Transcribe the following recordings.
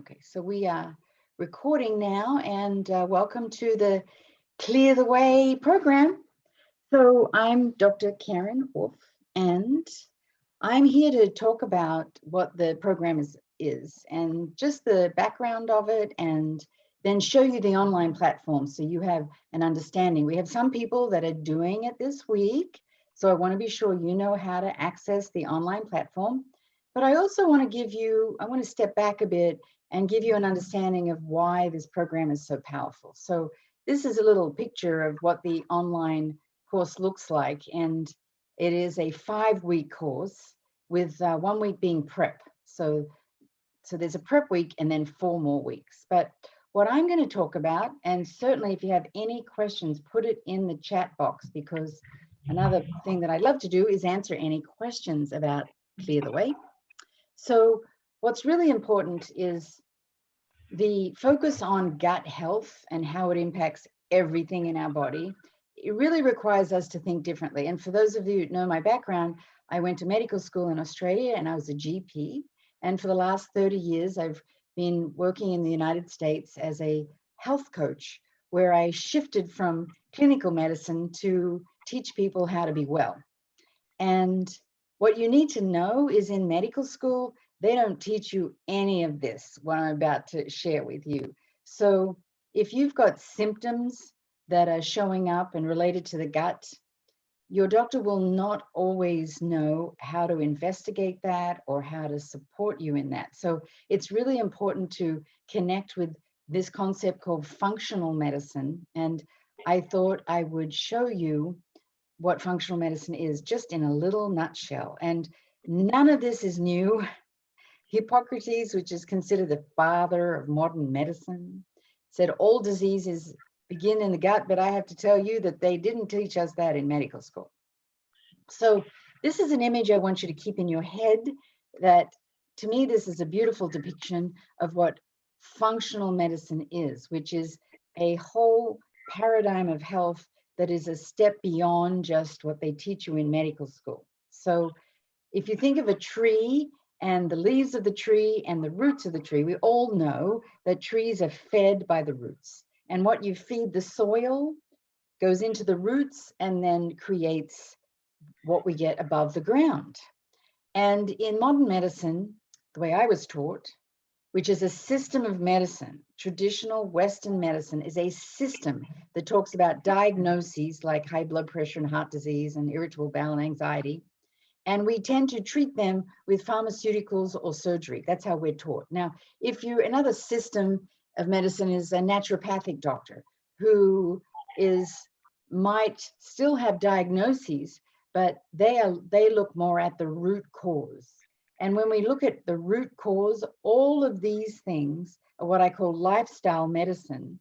Okay, so we are recording now, and welcome to the Clear the Way program. So I'm Dr. Karen Wolf, and I'm here to talk about what the program is and just the background of it, and then show you the online platform so you have an understanding. We have some people that are doing it this week, so I want to be sure you know how to access the online platform. But I also want to I want to step back a bit and give you an understanding of why this program is so powerful. So this is a little picture of what the online course looks like, and it is a 5-week course with 1 week being prep. So there's a prep week and then 4 more weeks. But what I'm going to talk about, and certainly if you have any questions, put it in the chat box, because another thing that I love to do is answer any questions about Clear the Way. So what's really important is the focus on gut health and how it impacts everything in our body. It really requires us to think differently. And for those of you who know my background, I went to medical school in Australia and I was a GP. And for the last 30 years, I've been working in the United States as a health coach, where I shifted from clinical medicine to teach people how to be well. And what you need to know is in medical school, they don't teach you any of this, what I'm about to share with you. So if you've got symptoms that are showing up and related to the gut, your doctor will not always know how to investigate that or how to support you in that. So it's really important to connect with this concept called functional medicine. And I thought I would show you what functional medicine is, just in a little nutshell. And none of this is new. Hippocrates, which is considered the father of modern medicine, said all diseases begin in the gut, but I have to tell you that they didn't teach us that in medical school. So this is an image I want you to keep in your head, that to me, this is a beautiful depiction of what functional medicine is, which is a whole paradigm of health that is a step beyond just what they teach you in medical school. So if you think of a tree and the leaves of the tree and the roots of the tree, we all know that trees are fed by the roots. And what you feed the soil goes into the roots and then creates what we get above the ground. And in modern medicine, the way I was taught, which is a system of medicine. Traditional Western medicine is a system that talks about diagnoses like high blood pressure and heart disease and irritable bowel and anxiety. And we tend to treat them with pharmaceuticals or surgery. That's how we're taught. Now, another system of medicine is a naturopathic doctor who might still have diagnoses, but they look more at the root cause. And when we look at the root cause, all of these things are what I call lifestyle medicine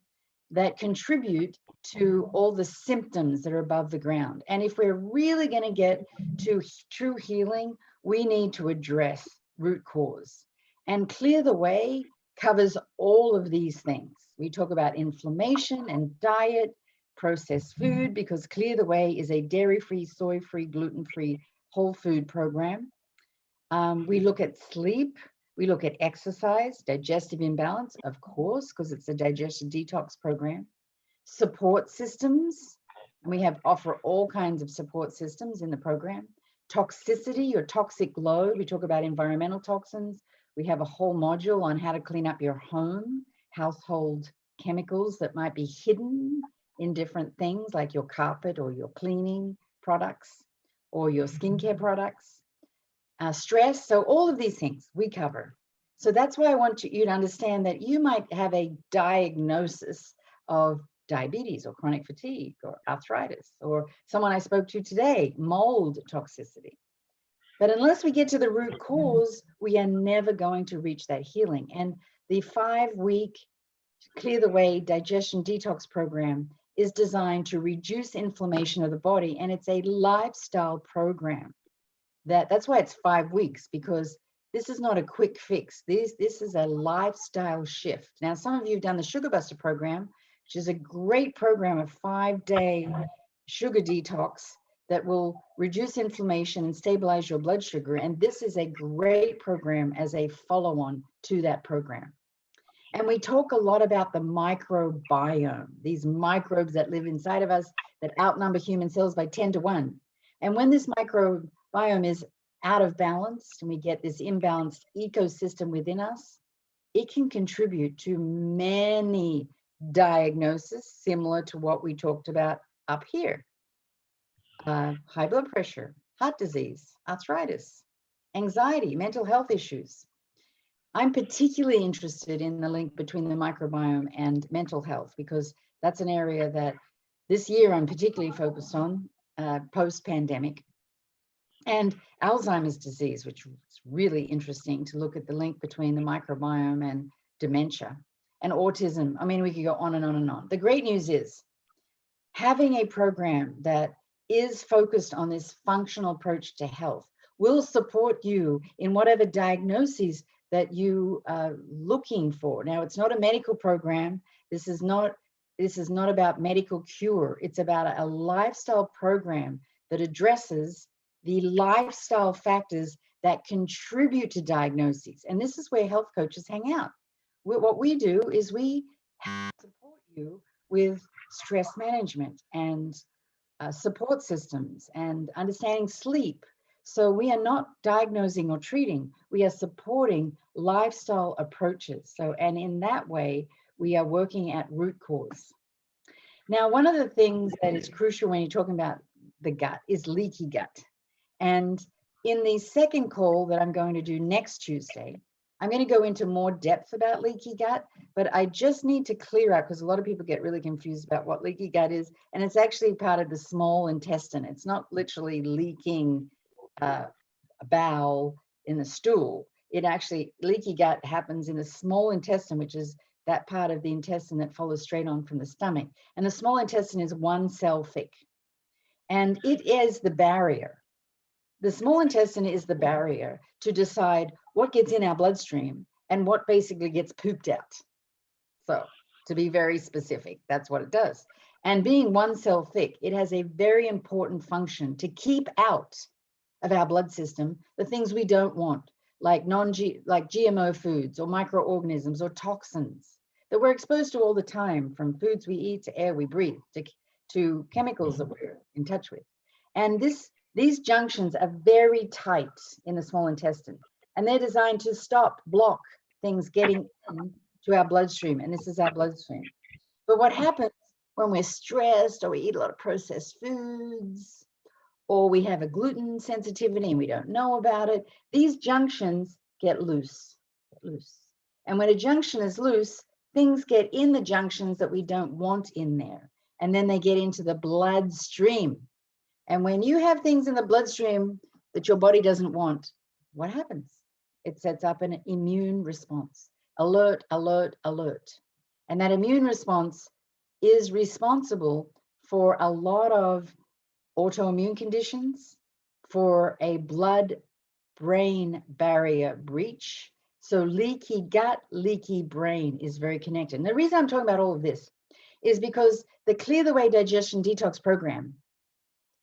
that contribute to all the symptoms that are above the ground. And if we're really going to get to true healing, we need to address root cause. And Clear the Way covers all of these things. We talk about inflammation and diet, processed food, because Clear the Way is a dairy-free, soy-free, gluten-free, whole food program. We look at sleep, we look at exercise, digestive imbalance, of course, because it's a digestion detox program, support systems, and we offer all kinds of support systems in the program, toxicity or toxic load, we talk about environmental toxins, we have a whole module on how to clean up your home, household chemicals that might be hidden in different things like your carpet or your cleaning products or your skincare products. Stress, so all of these things we cover. So that's why I want you to understand that you might have a diagnosis of diabetes or chronic fatigue or arthritis, or someone I spoke to today, mold toxicity. But unless we get to the root cause, we are never going to reach that healing. And the 5-week Clear the Way digestion detox program is designed to reduce inflammation of the body, and it's a lifestyle program. That's why it's 5 weeks, because this is not a quick fix. This is a lifestyle shift. Now, some of you have done the Sugar Buster program, which is a great program, a 5-day sugar detox that will reduce inflammation and stabilize your blood sugar. And this is a great program as a follow-on to that program. we talk a lot about the microbiome, these microbes that live inside of us that outnumber human cells by 10 to 1. And when this microbiome is out of balance and we get this imbalanced ecosystem within us, it can contribute to many diagnoses similar to what we talked about up here. High blood pressure, heart disease, arthritis, anxiety, mental health issues. I'm particularly interested in the link between the microbiome and mental health, because that's an area that this year I'm particularly focused on, post-pandemic. And Alzheimer's disease, which is really interesting to look at the link between the microbiome and dementia, and autism. I mean, we could go on and on and on. The great news is having a program that is focused on this functional approach to health will support you in whatever diagnoses that you are looking for. Now, it's not a medical program. This is not about medical cure. It's about a lifestyle program that addresses the lifestyle factors that contribute to diagnoses. And this is where health coaches hang out. What we do is we support you with stress management and support systems and understanding sleep. So we are not diagnosing or treating, we are supporting lifestyle approaches. So, and in that way, we are working at root cause. Now, one of the things that is crucial when you're talking about the gut is leaky gut. And in the second call that I'm going to do next Tuesday, I'm going to go into more depth about leaky gut, but I just need to clear up, because a lot of people get really confused about what leaky gut is, and it's actually part of the small intestine. It's not literally leaking a bowel in the stool. It actually, leaky gut happens in the small intestine, which is that part of the intestine that follows straight on from the stomach. And the small intestine is 1 cell thick, and it is the barrier. The small intestine is the barrier to decide what gets in our bloodstream and what basically gets pooped out. So, to be very specific, that's what it does. And being 1 cell thick, it has a very important function to keep out of our blood system the things we don't want, like GMO foods or microorganisms or toxins that we're exposed to all the time, from foods we eat to air we breathe to chemicals that we're in touch with. And these junctions are very tight in the small intestine, and they're designed to block things getting into our bloodstream, and this is our bloodstream. But what happens when we're stressed, or we eat a lot of processed foods, or we have a gluten sensitivity and we don't know about it, these junctions get loose. And when a junction is loose, things get in the junctions that we don't want in there, and then they get into the bloodstream. And when you have things in the bloodstream that your body doesn't want, what happens? It sets up an immune response. Alert, alert, alert. And that immune response is responsible for a lot of autoimmune conditions, for a blood-brain barrier breach. So leaky gut, leaky brain is very connected. And the reason I'm talking about all of this is because the Clear the Way Digestion Detox program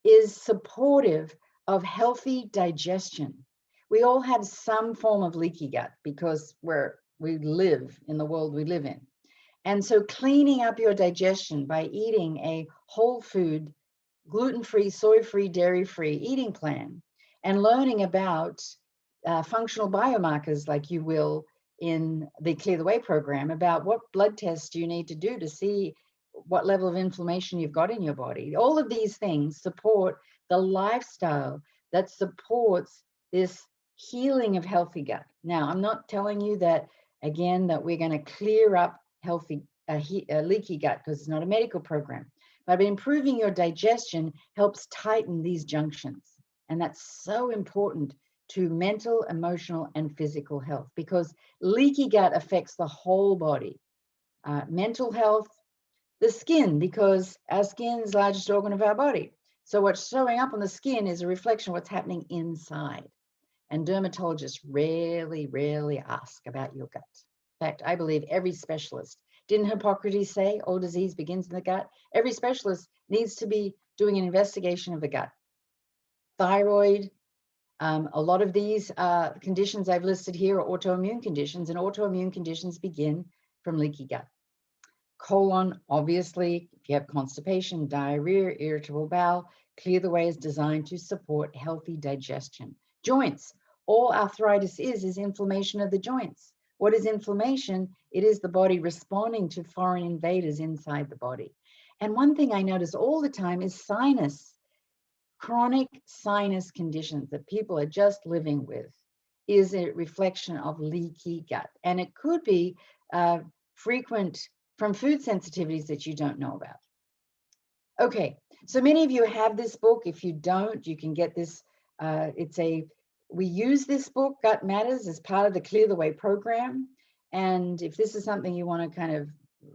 is supportive of healthy digestion. We all have some form of leaky gut because we live in the world we live in. And so cleaning up your digestion by eating a whole food, gluten-free, soy-free, dairy-free eating plan, and learning about functional biomarkers, like you will in the Clear the Way program, about what blood tests do you need to do to see what level of inflammation you've got in your body. All of these things support the lifestyle that supports this healing of healthy gut. Now, I'm not telling you that, again, that we're going to clear up leaky gut, because it's not a medical program. But improving your digestion helps tighten these junctions. And that's so important to mental, emotional, and physical health, because leaky gut affects the whole body. Mental health, the skin, because our skin is the largest organ of our body. So what's showing up on the skin is a reflection of what's happening inside. And dermatologists rarely ask about your gut. In fact, I believe every specialist, didn't Hippocrates say all disease begins in the gut? Every specialist needs to be doing an investigation of the gut. Thyroid, a lot of these conditions I've listed here are autoimmune conditions, and autoimmune conditions begin from leaky gut. Colon, obviously, if you have constipation, diarrhea, irritable bowel, Clear the Way is designed to support healthy digestion. Joints, all arthritis is inflammation of the joints. What is inflammation? It is the body responding to foreign invaders inside the body. And one thing I notice all the time is sinus, chronic sinus conditions that people are just living with is a reflection of leaky gut. And it could be frequent from food sensitivities that you don't know about. Okay, so many of you have this book. If you don't, you can get this. We use this book, Gut Matters, as part of the Clear the Way program. And if this is something you want to kind of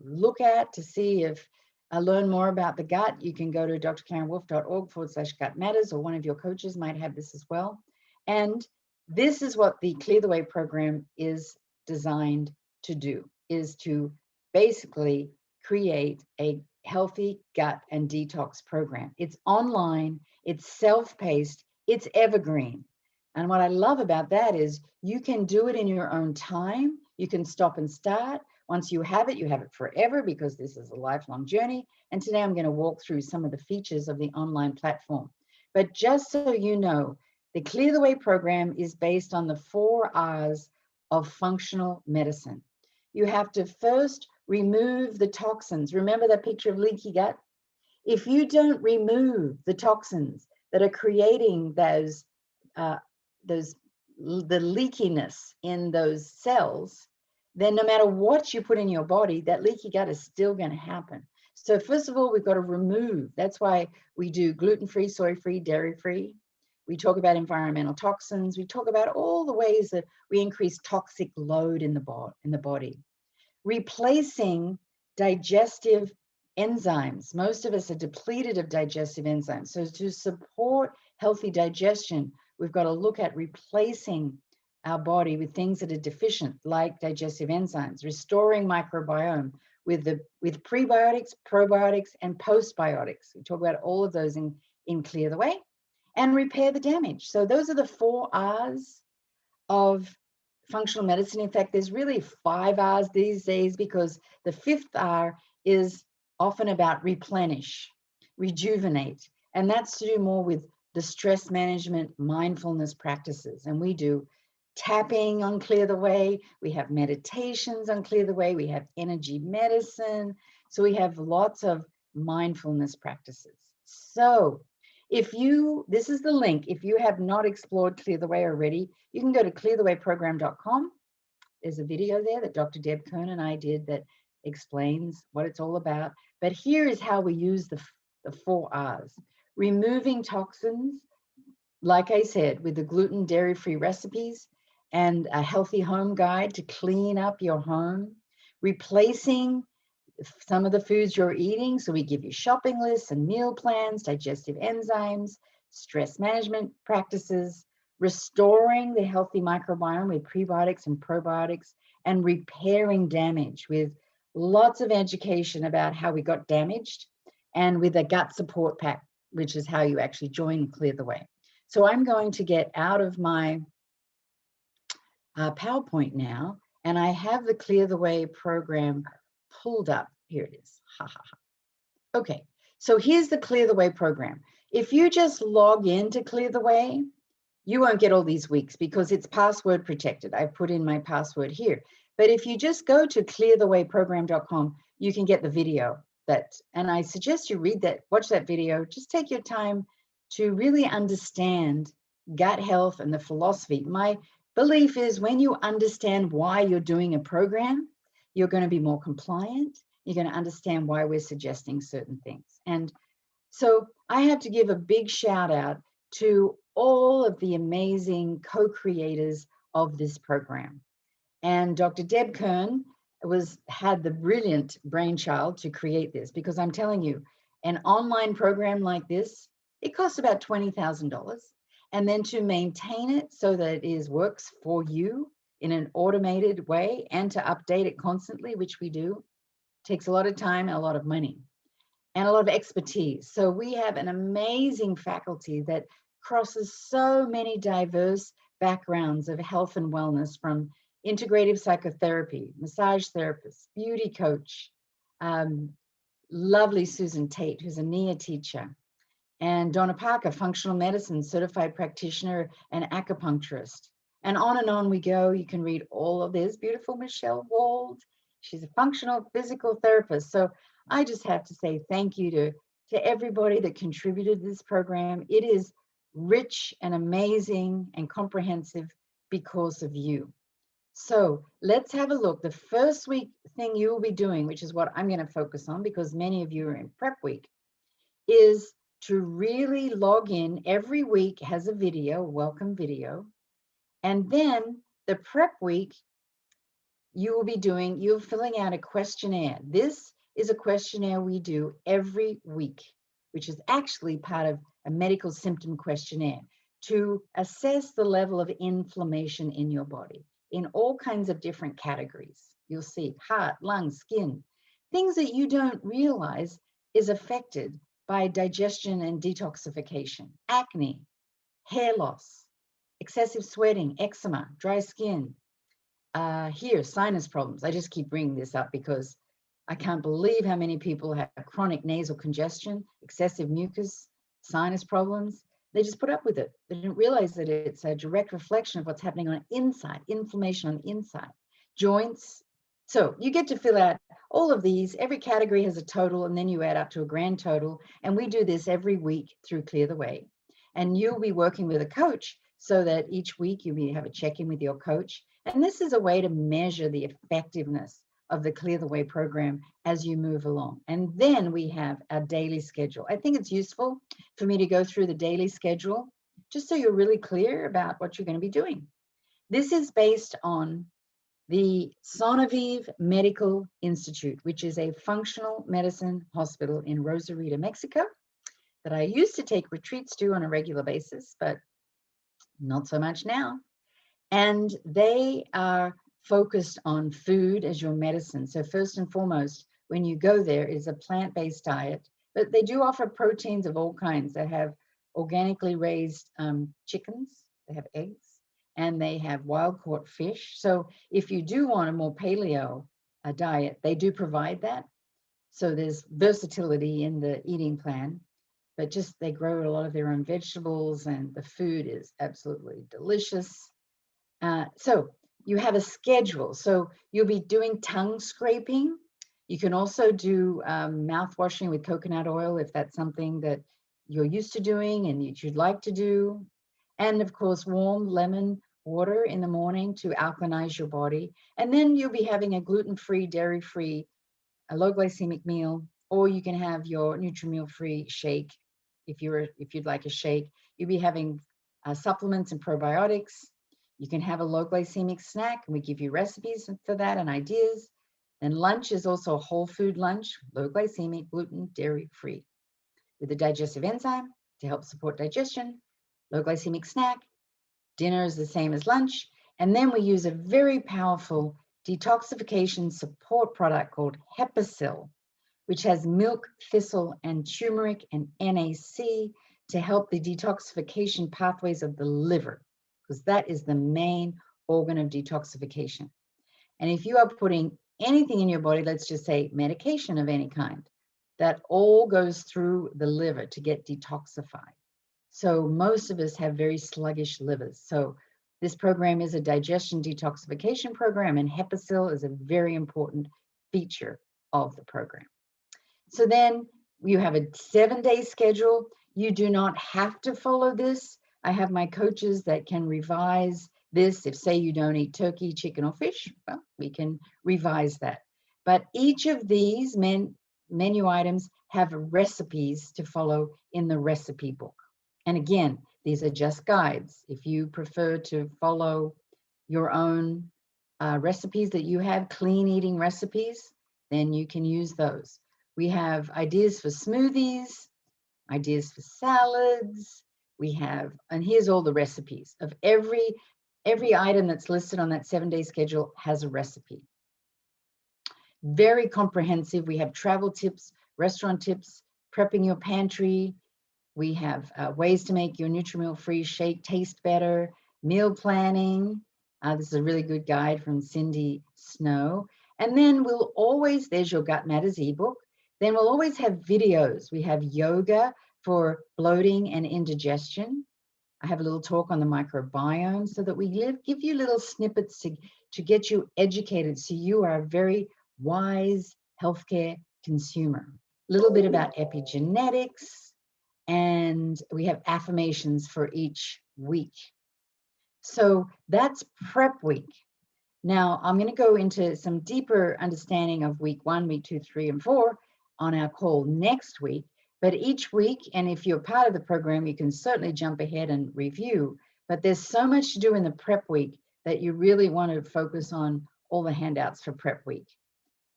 look at to see if learn more about the gut, you can go to drkarenwolf.org/gut matters, or one of your coaches might have this as well. And this is what the Clear the Way program is designed to do, is to basically create a healthy gut and detox program. It's online, it's self-paced, it's evergreen. And what I love about that is you can do it in your own time. You can stop and start. Once you have it forever, because this is a lifelong journey. And today I'm going to walk through some of the features of the online platform. But just so you know, the Clear the Way program is based on the 4 R's of functional medicine. You have to first remove the toxins. Remember that picture of leaky gut? If you don't remove the toxins that are creating the leakiness in those cells, then no matter what you put in your body, that leaky gut is still going to happen. So first of all, we've got to remove. That's why we do gluten-free, soy-free, dairy-free. We talk about environmental toxins. We talk about all the ways that we increase toxic load in the body. Replacing digestive enzymes. Most of us are depleted of digestive enzymes. So to support healthy digestion, we've got to look at replacing our body with things that are deficient, like digestive enzymes, restoring microbiome with prebiotics, probiotics, and postbiotics. We talk about all of those in Clear the Way, and repair the damage. So those are the 4 R's of functional medicine. In fact, there's really 5 R's these days, because the 5th R is often about replenish, rejuvenate, and that's to do more with the stress management, mindfulness practices. And we do tapping on Clear the Way, we have meditations on Clear the Way, we have energy medicine, so we have lots of mindfulness practices. So this is the link. If you have not explored Clear the Way already, you can go to clearthewayprogram.com. There's a video there that Dr. Deb Kern and I did that explains what it's all about. But here is how we use the 4 R's. Removing toxins, like I said, with the gluten, dairy-free recipes and a healthy home guide to clean up your home. Replacing some of the foods you're eating. So we give you shopping lists and meal plans, digestive enzymes, stress management practices, restoring the healthy microbiome with prebiotics and probiotics, and repairing damage with lots of education about how we got damaged, and with a gut support pack, which is how you actually join Clear the Way. So I'm going to get out of my PowerPoint now, and I have the Clear the Way program pulled up. Here it is. Ha ha ha. Okay, so here's the Clear the Way program. If you just log into Clear the Way, you won't get all these weeks because it's password protected. I put in my password here. But if you just go to clearthewayprogram.com, you can get the video and I suggest you watch that video. Just take your time to really understand gut health and the philosophy. My belief is when you understand why you're doing a program, you're going to be more compliant. You're going to understand why we're suggesting certain things. And so I have to give a big shout out to all of the amazing co-creators of this program. And Dr. Deb Kern had the brilliant brainchild to create this, because I'm telling you, an online program like this, it costs about $20,000. And then to maintain it so that it works for you in an automated way, and to update it constantly, which we do, takes a lot of time and a lot of money and a lot of expertise. So we have an amazing faculty that crosses so many diverse backgrounds of health and wellness, from integrative psychotherapy, massage therapist, beauty coach, um, lovely Susan Tate, who's a NIA teacher, and Donna Parker, functional medicine certified practitioner and acupuncturist. And on we go. You can read all of this. Beautiful Michelle Wald. She's a functional physical therapist. So I just have to say thank you to everybody that contributed to this program. It is rich and amazing and comprehensive because of you. So let's have a look. The first week thing you will be doing, which is what I'm going to focus on because many of you are in prep week, is to really log in. Every week has a video, welcome video. And then the prep week, you're filling out a questionnaire. This is a questionnaire we do every week, which is actually part of a medical symptom questionnaire to assess the level of inflammation in your body in all kinds of different categories. You'll see heart, lungs, skin, things that you don't realize is affected by digestion and detoxification, acne, hair loss, excessive sweating, eczema, dry skin. Here, sinus problems. I just keep bringing this up because I can't believe how many people have chronic nasal congestion, excessive mucus, sinus problems. They just put up with it. They didn't realize that it's a direct reflection of what's happening on the inside, inflammation on the inside, joints. So you get to fill out all of these. Every category has a total, and then you add up to a grand total. And we do this every week through Clear the Way. And you'll be working with a coach so that each week you have a check-in with your coach. And this is a way to measure the effectiveness of the Clear the Way program as you move along. And then we have our daily schedule. I think it's useful for me to go through the daily schedule just so you're really clear about what you're going to be doing. This is based on the Sonovive Medical Institute, which is a functional medicine hospital in Rosarito, Mexico, that I used to take retreats to on a regular basis, but not so much now. And they are focused on food as your medicine. So first and foremost, when you go there is a plant-based diet, but they do offer proteins of all kinds. They have organically raised chickens, they have eggs, and they have wild-caught fish. So if you do want a more paleo diet, they do provide that. So there's versatility in the eating plan, but just they grow a lot of their own vegetables and the food is absolutely delicious. So you have a schedule. So you'll be doing tongue scraping. You can also do mouth washing with coconut oil if that's something that you're used to doing and you'd like to do. And of course, warm lemon water in the morning to alkalinize your body. And then you'll be having a gluten-free, dairy-free, a low glycemic meal, or you can have your Nutri-Meal-free shake if you'd like a shake. You'll be having supplements and probiotics. You can have a low glycemic snack, and we give you recipes for that and ideas. And lunch is also a whole food lunch, low glycemic, gluten, dairy-free, with a digestive enzyme to help support digestion, low glycemic snack. Dinner is the same as lunch. And then we use a very powerful detoxification support product called Hepasil, which has milk, thistle, and turmeric and NAC to help the detoxification pathways of the liver, because that is the main organ of detoxification. And if you are putting anything in your body, let's just say medication of any kind, that all goes through the liver to get detoxified. So most of us have very sluggish livers. So this program is a digestion detoxification program, and Hepasil is a very important feature of the program. So then you have a 7-day schedule. You do not have to follow this. I have my coaches that can revise this. If say you don't eat turkey, chicken, or fish, well, we can revise that. But each of these menu items have recipes to follow in the recipe book. And again, these are just guides. If you prefer to follow your own recipes that you have, clean eating recipes, then you can use those. We have ideas for smoothies, ideas for salads. We have, and here's all the recipes of every item that's listed on that 7-day schedule has a recipe. Very comprehensive. We have travel tips, restaurant tips, prepping your pantry. We have ways to make your Nutri-Meal free shake taste better, meal planning, This is a really good guide from Cindy Snow. And then we'll always, there's your Gut Matters ebook. Then we'll always have videos. We have yoga for bloating and indigestion. I have a little talk on the microbiome so that we give you little snippets to get you educated so you are a very wise healthcare consumer. A little bit about epigenetics, and we have affirmations for each week. So that's prep week. Now I'm going to go into some deeper understanding of week 1, week 2, 3, and 4 on our call next week. But each week, and if you're part of the program, you can certainly jump ahead and review. But there's so much to do in the prep week that you really want to focus on all the handouts for prep week.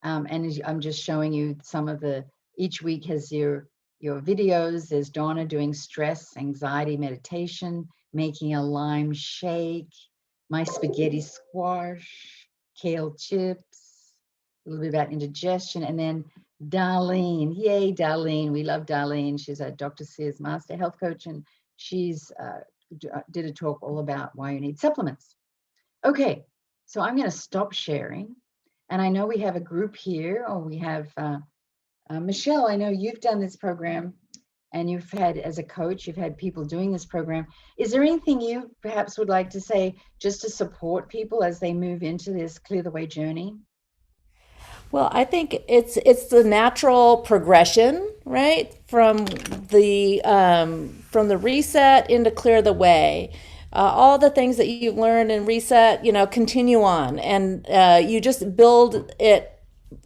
And I'm just showing you some of each week has your videos. There's Donna doing stress, anxiety, meditation, making a lime shake, my spaghetti squash, kale chips, a little bit about indigestion, and then Darlene. Yay, Darlene. We love Darlene. She's a Dr. Sears Master Health Coach, and she's did a talk all about why you need supplements. Okay, so I'm going to stop sharing. And I know we have a group here, or we have Michelle. I know you've done this program, and you've had, as a coach, you've had people doing this program. Is there anything you perhaps would like to say just to support people as they move into this Clear the Way journey? Well, I think it's the natural progression, right, from the reset into clear the way. All the things that you learn in reset, continue on, and you just build it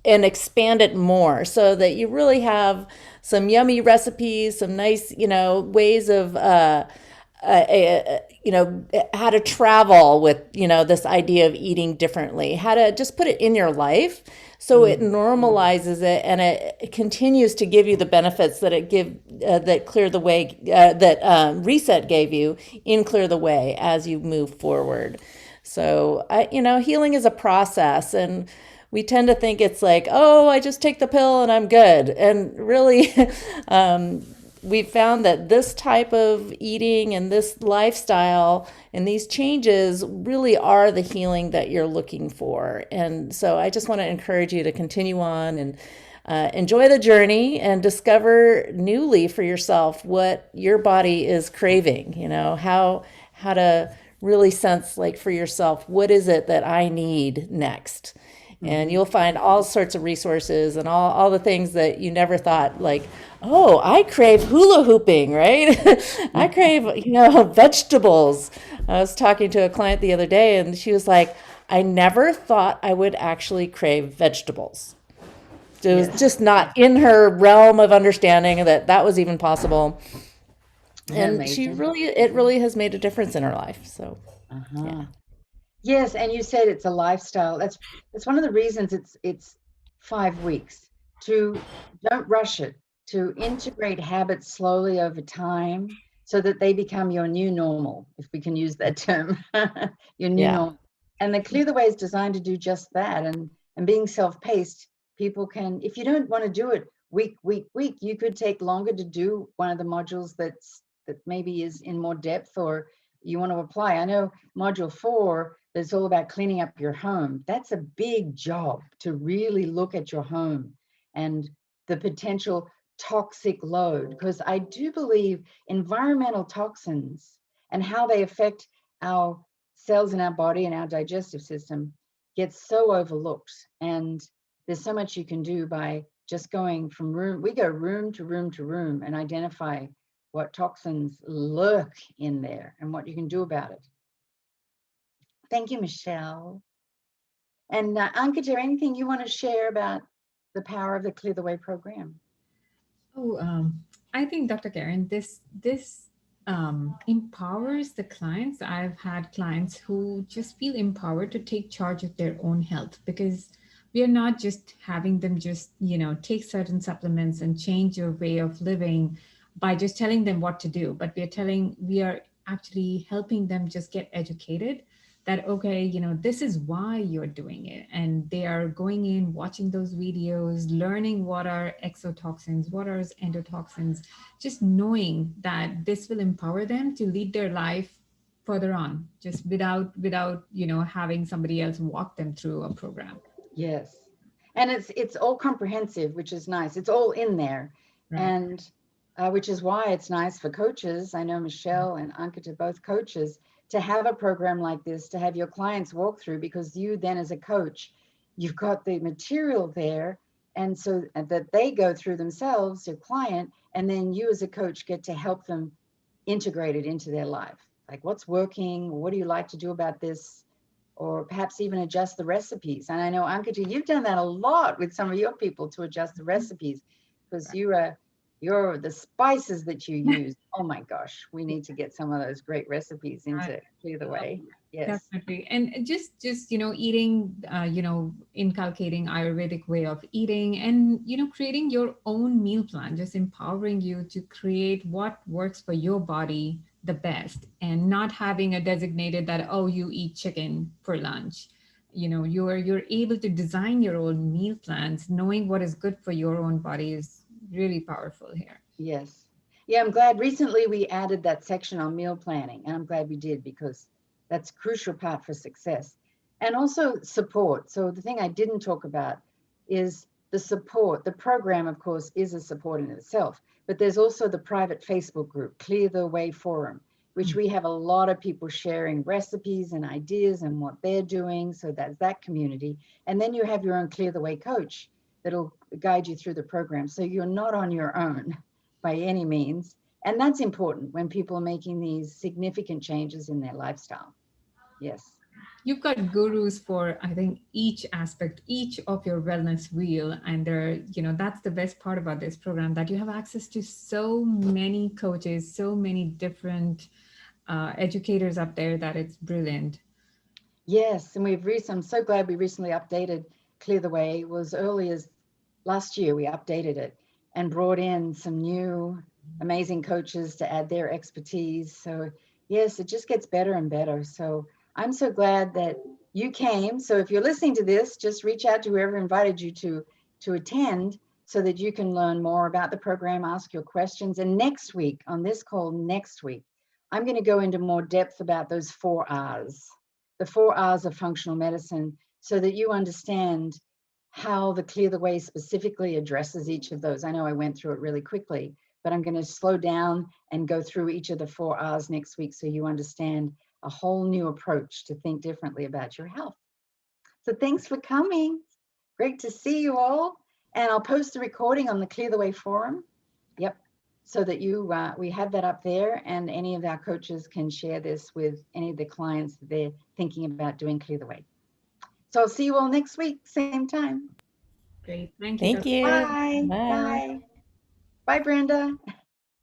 and expand it more, so that you really have some yummy recipes, some nice, ways of how to travel with, this idea of eating differently, how to just put it in your life so it normalizes it, and it continues to give you the benefits that that clear the way, that reset gave you in clear the way as you move forward. So healing is a process, and we tend to think it's like, oh, I just take the pill and I'm good. And really, we found that this type of eating and this lifestyle and these changes really are the healing that you're looking for. And so I just want to encourage you to continue on and enjoy the journey and discover newly for yourself what your body is craving, how to really sense, like, for yourself, what is it that I need next? And you'll find all sorts of resources and all the things that you never thought, like, oh, I crave hula hooping, right? I crave, vegetables. I was talking to a client the other day, and she was like, I never thought I would actually crave vegetables. It was Yes. just not in her realm of understanding that that was even possible. And Amazing. it really has made a difference in her life. So, Uh-huh. yeah. Yes, and you said it's a lifestyle. That's one of the reasons it's 5 weeks. To Don't rush it, to integrate habits slowly over time so that they become your new normal, if we can use that term, your new Yeah. normal. And the Clear the Way is designed to do just that. And being self-paced, people can, if you don't want to do it week, you could take longer to do one of the modules that maybe is in more depth, or you want to apply. I know module 4, that's all about cleaning up your home. That's a big job, to really look at your home and the potential toxic load, because I do believe environmental toxins and how they affect our cells in our body and our digestive system gets so overlooked. And there's so much you can do by just going from we go room to room to room and identify what toxins lurk in there and what you can do about it. Thank you, Michelle. And Anka, is there anything you want to share about the power of the Clear the Way program? Oh, I think, Dr. Karen, this empowers the clients. I've had clients who just feel empowered to take charge of their own health, because we are not just having them just take certain supplements and change your way of living by just telling them what to do, but we are actually helping them just get educated that, okay, this is why you're doing it. And they are going in, watching those videos, learning what are exotoxins, what are endotoxins, just knowing that this will empower them to lead their life further on, just without having somebody else walk them through a program. Yes. And it's all comprehensive, which is nice. It's all in there. Right. And which is why it's nice for coaches. I know Michelle and Ankita, both coaches, to have a program like this, to have your clients walk through, because you then as a coach, you've got the material there. And so that they go through themselves, your client, and then you as a coach get to help them integrate it into their life. Like, what's working? What do you like to do about this? Or perhaps even adjust the recipes. And I know, Ankita, you've done that a lot with some of your people to adjust the recipes, because you're the spices that you use. Oh my gosh, we need to get some of those great recipes Right. into Clear the Way. Yes. Definitely. And just eating, inculcating Ayurvedic way of eating, and creating your own meal plan, just empowering you to create what works for your body the best, and not having a designated that, oh, you eat chicken for lunch. You're able to design your own meal plans, knowing what is good for your own body is really powerful here. Yes. Yeah, I'm glad recently we added that section on meal planning, and I'm glad we did, because that's a crucial part for success. And also support. So the thing I didn't talk about is the support. The program, of course, is a support in itself, but there's also the private Facebook group, Clear the Way Forum, which we have a lot of people sharing recipes and ideas and what they're doing. So that's that community. And then you have your own Clear the Way coach that'll guide you through the program. So you're not on your own by any means. And that's important when people are making these significant changes in their lifestyle. Yes. You've got gurus for, I think, each aspect, each of your wellness wheel. And that's the best part about this program, that you have access to so many coaches, so many different educators up there, that it's brilliant. Yes. And I'm so glad we recently updated Clear the Way. It was early as last year, we updated it and brought in some new amazing coaches to add their expertise. So yes, it just gets better and better. So I'm so glad that you came. So if you're listening to this, just reach out to whoever invited you to attend, so that you can learn more about the program, ask your questions. And next week, on this call next week, I'm going to go into more depth about those 4 R's, the 4 R's of functional medicine, so that you understand how the Clear the Way specifically addresses each of those. I know I went through it really quickly, but I'm going to slow down and go through each of the 4 R's next week, so you understand a whole new approach to think differently about your health. So thanks for coming. Great to see you all. And I'll post the recording on the Clear the Way forum. Yep. So that we have that up there, and any of our coaches can share this with any of the clients that they're thinking about doing Clear the Way. So I'll see you all next week, same time. Great. Thank you, Thank Dr. you. Bye. Bye. Bye. Bye, Brenda.